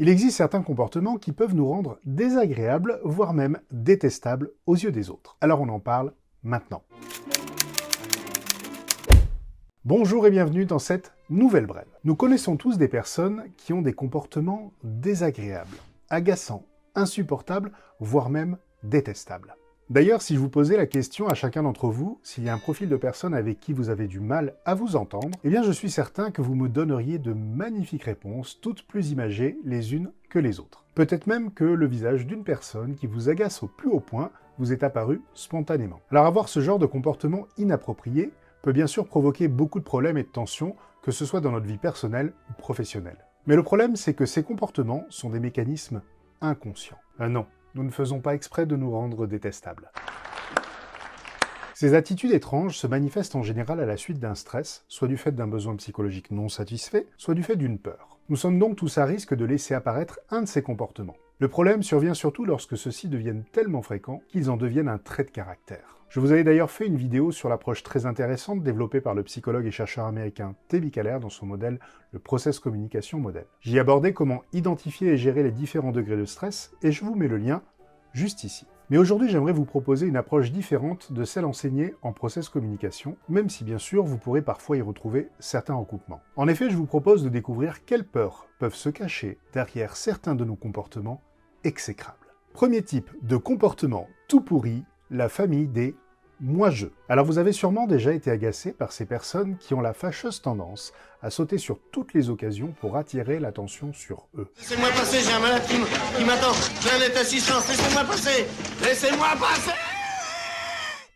Il existe certains comportements qui peuvent nous rendre désagréables, voire même détestables aux yeux des autres. Alors on en parle maintenant. Bonjour et bienvenue dans cette nouvelle brève. Nous connaissons tous des personnes qui ont des comportements désagréables, agaçants, insupportables, voire même détestables. D'ailleurs, si je vous posais la question à chacun d'entre vous, s'il y a un profil de personne avec qui vous avez du mal à vous entendre, eh bien je suis certain que vous me donneriez de magnifiques réponses, toutes plus imagées les unes que les autres. Peut-être même que le visage d'une personne qui vous agace au plus haut point vous est apparu spontanément. Alors avoir ce genre de comportement inapproprié peut bien sûr provoquer beaucoup de problèmes et de tensions, que ce soit dans notre vie personnelle ou professionnelle. Mais le problème, c'est que ces comportements sont des mécanismes inconscients. Non. Nous ne faisons pas exprès de nous rendre détestables. Ces attitudes étranges se manifestent en général à la suite d'un stress, soit du fait d'un besoin psychologique non satisfait, soit du fait d'une peur. Nous sommes donc tous à risque de laisser apparaître un de ces comportements. Le problème survient surtout lorsque ceux-ci deviennent tellement fréquents qu'ils en deviennent un trait de caractère. Je vous avais d'ailleurs fait une vidéo sur l'approche très intéressante développée par le psychologue et chercheur américain T.B. Keller dans son modèle le Process Communication Model. J'y abordais comment identifier et gérer les différents degrés de stress, et je vous mets le lien juste ici. Mais aujourd'hui, j'aimerais vous proposer une approche différente de celle enseignée en Process Communication, même si bien sûr vous pourrez parfois y retrouver certains recoupements. En effet, je vous propose de découvrir quelles peurs peuvent se cacher derrière certains de nos comportements exécrables. Premier type de comportement tout pourri, la famille des moi-je. Alors vous avez sûrement déjà été agacé par ces personnes qui ont la fâcheuse tendance à sauter sur toutes les occasions pour attirer l'attention sur eux. Laissez-moi passer, j'ai un malade qui m'attend. J'ai un assistance, laissez-moi passer. Laissez-moi passer.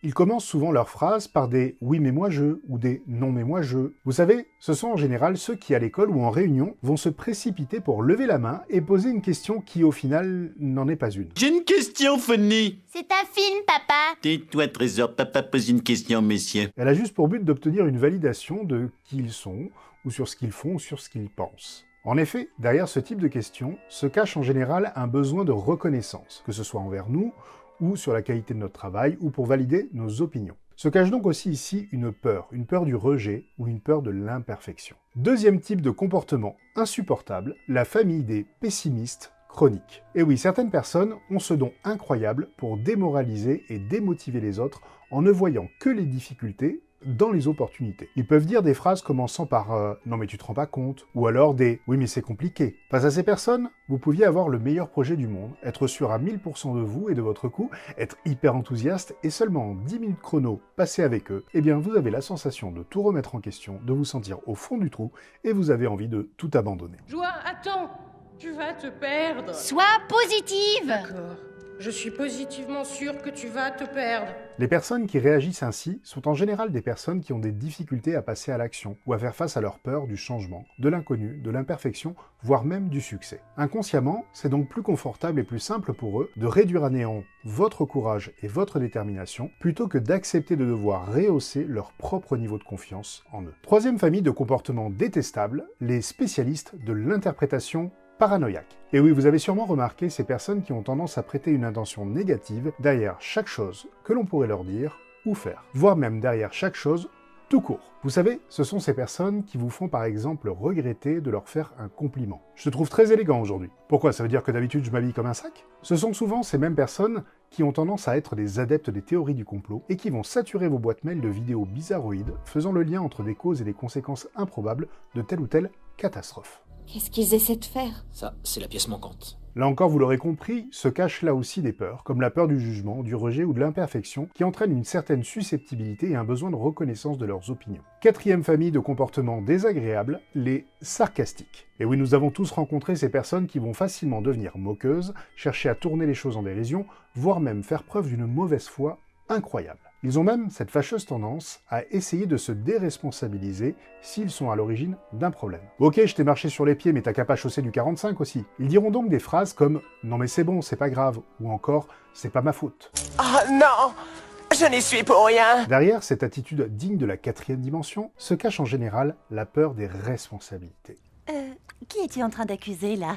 Ils commencent souvent leurs phrases par des « oui mais moi je » ou des « non mais moi je ». Vous savez, ce sont en général ceux qui à l'école ou en réunion vont se précipiter pour lever la main et poser une question qui au final n'en est pas une. J'ai une question, Fanny. C'est un film, papa. Tais-toi, Trésor, papa pose une question, messieurs. Elle a juste pour but d'obtenir une validation de qui ils sont, ou sur ce qu'ils font, ou sur ce qu'ils pensent. En effet, derrière ce type de questions se cache en général un besoin de reconnaissance, que ce soit envers nous, ou sur la qualité de notre travail, ou pour valider nos opinions. Se cache donc aussi ici une peur du rejet ou une peur de l'imperfection. Deuxième type de comportement insupportable, la famille des pessimistes chroniques. Et oui, certaines personnes ont ce don incroyable pour démoraliser et démotiver les autres en ne voyant que les difficultés dans les opportunités. Ils peuvent dire des phrases commençant par « non mais tu te rends pas compte » ou alors des « oui mais c'est compliqué ». Face à ces personnes, vous pouviez avoir le meilleur projet du monde, être sûr à 1000% de vous et de votre coup, être hyper enthousiaste et seulement en 10 minutes chrono passées avec eux, eh bien vous avez la sensation de tout remettre en question, de vous sentir au fond du trou et vous avez envie de tout abandonner. Joie, attends, tu vas te perdre. Sois positive. D'accord. Je suis positivement sûre que tu vas te perdre. Les personnes qui réagissent ainsi sont en général des personnes qui ont des difficultés à passer à l'action ou à faire face à leur peur du changement, de l'inconnu, de l'imperfection, voire même du succès. Inconsciemment, c'est donc plus confortable et plus simple pour eux de réduire à néant votre courage et votre détermination plutôt que d'accepter de devoir rehausser leur propre niveau de confiance en eux. Troisième famille de comportements détestables, les spécialistes de l'interprétation paranoïaque. Et oui, vous avez sûrement remarqué ces personnes qui ont tendance à prêter une intention négative derrière chaque chose que l'on pourrait leur dire ou faire, voire même derrière chaque chose tout court. Vous savez, ce sont ces personnes qui vous font par exemple regretter de leur faire un compliment. Je te trouve très élégant aujourd'hui. Pourquoi? Ça veut dire que d'habitude je m'habille comme un sac? Ce sont souvent ces mêmes personnes qui ont tendance à être des adeptes des théories du complot et qui vont saturer vos boîtes mail de vidéos bizarroïdes faisant le lien entre des causes et des conséquences improbables de telle ou telle catastrophe. Qu'est-ce qu'ils essaient de faire? Ça, c'est la pièce manquante. Là encore, vous l'aurez compris, se cachent là aussi des peurs, comme la peur du jugement, du rejet ou de l'imperfection, qui entraînent une certaine susceptibilité et un besoin de reconnaissance de leurs opinions. Quatrième famille de comportements désagréables, les sarcastiques. Et oui, nous avons tous rencontré ces personnes qui vont facilement devenir moqueuses, chercher à tourner les choses en dérision, voire même faire preuve d'une mauvaise foi incroyable. Ils ont même cette fâcheuse tendance à essayer de se déresponsabiliser s'ils sont à l'origine d'un problème. Ok, je t'ai marché sur les pieds, mais t'as qu'à pas chausser du 45 aussi. Ils diront donc des phrases comme « non mais c'est bon, c'est pas grave » ou encore « c'est pas ma faute ». Oh non, je n'y suis pour rien. Derrière cette attitude digne de la quatrième dimension se cache en général la peur des responsabilités. Qui es-tu en train d'accuser, là?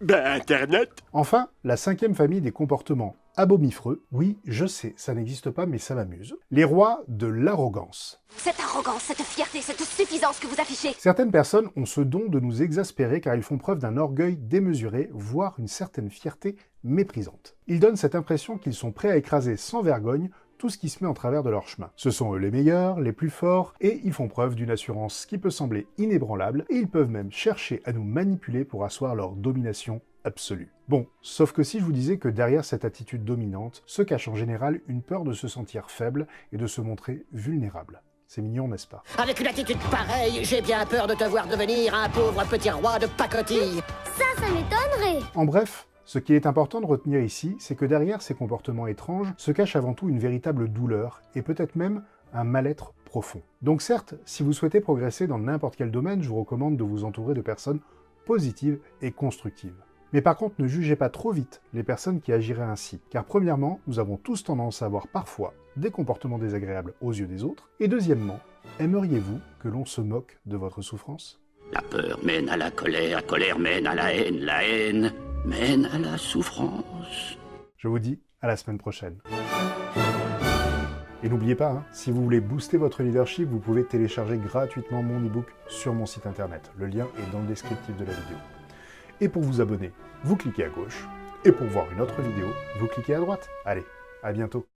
Ben, Internet. Enfin, la cinquième famille des comportements Abomifreux, oui, je sais, ça n'existe pas, mais ça m'amuse. Les rois de l'arrogance. Cette arrogance, cette fierté, cette suffisance que vous affichez. Certaines personnes ont ce don de nous exaspérer car ils font preuve d'un orgueil démesuré, voire une certaine fierté méprisante. Ils donnent cette impression qu'ils sont prêts à écraser sans vergogne tout ce qui se met en travers de leur chemin. Ce sont eux les meilleurs, les plus forts, et ils font preuve d'une assurance qui peut sembler inébranlable, et ils peuvent même chercher à nous manipuler pour asseoir leur domination absolue. Bon, sauf que si je vous disais que derrière cette attitude dominante se cache en général une peur de se sentir faible et de se montrer vulnérable. C'est mignon, n'est-ce pas? Avec une attitude pareille, j'ai bien peur de te voir devenir un pauvre petit roi de pacotille. Ça m'étonnerait. En bref, ce qu'il est important de retenir ici, c'est que derrière ces comportements étranges se cache avant tout une véritable douleur, et peut-être même un mal-être profond. Donc certes, si vous souhaitez progresser dans n'importe quel domaine, je vous recommande de vous entourer de personnes positives et constructives. Mais par contre, ne jugez pas trop vite les personnes qui agiraient ainsi, car premièrement, nous avons tous tendance à avoir parfois des comportements désagréables aux yeux des autres, et deuxièmement, aimeriez-vous que l'on se moque de votre souffrance? La peur mène à la colère mène à la haine mène à la souffrance. Je vous dis à la semaine prochaine. Et n'oubliez pas, si vous voulez booster votre leadership, vous pouvez télécharger gratuitement mon e-book sur mon site internet. Le lien est dans le descriptif de la vidéo. Et pour vous abonner, vous cliquez à gauche. Et pour voir une autre vidéo, vous cliquez à droite. Allez, à bientôt.